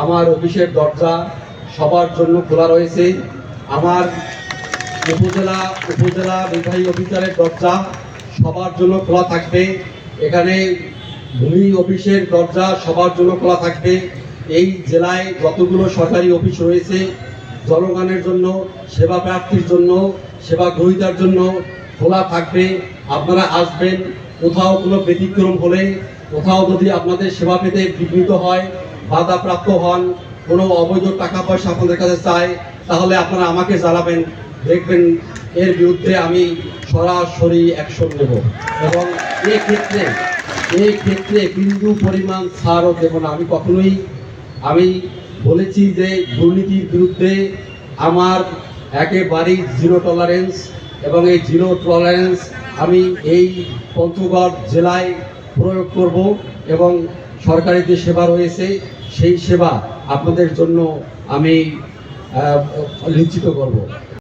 আমার অফিসের দরজা সবার জন্য খোলা রয়েছে। আমার উপজেলা নির্বাহী অফিসারের দরজা সবার জন্য খোলা থাকবে। এখানে ভূমি অফিসের দরজা সবার জন্য খোলা থাকবে। এই জেলায় যতগুলো সরকারি অফিস রয়েছে জনগণের জন্য, সেবা প্রার্থীর জন্য, সেবা গ্রহীতার জন্য খোলা থাকবে। আপনারা আসবেন। কোথাও কোনো ব্যতিক্রম হলে, কোথাও যদি আপনাদের সেবা পেতে বিঘ্নিত হয়, বাধাপ্রাপ্ত হন, কোনো অবৈধ টাকা পয়সা আপনাদের কাছে চায়, তাহলে আপনারা আমাকে জানাবেন। দেখবেন এর বিরুদ্ধে আমি সরাসরি অ্যাকশন নেব এবং এই ক্ষেত্রে বিন্দু পরিমাণ ছাড়ও দেব না। আমি বলেছি যে দুর্নীতির বিরুদ্ধে আমার একেবারেই জিরো টলারেন্স, এবং এই জিরো টলারেন্স আমি এই পঞ্চগড় জেলায় প্রয়োগ করব এবং সরকারি যে সেবা রয়েছে সেই সেবা আপনাদের জন্য আমি নিশ্চিত করব।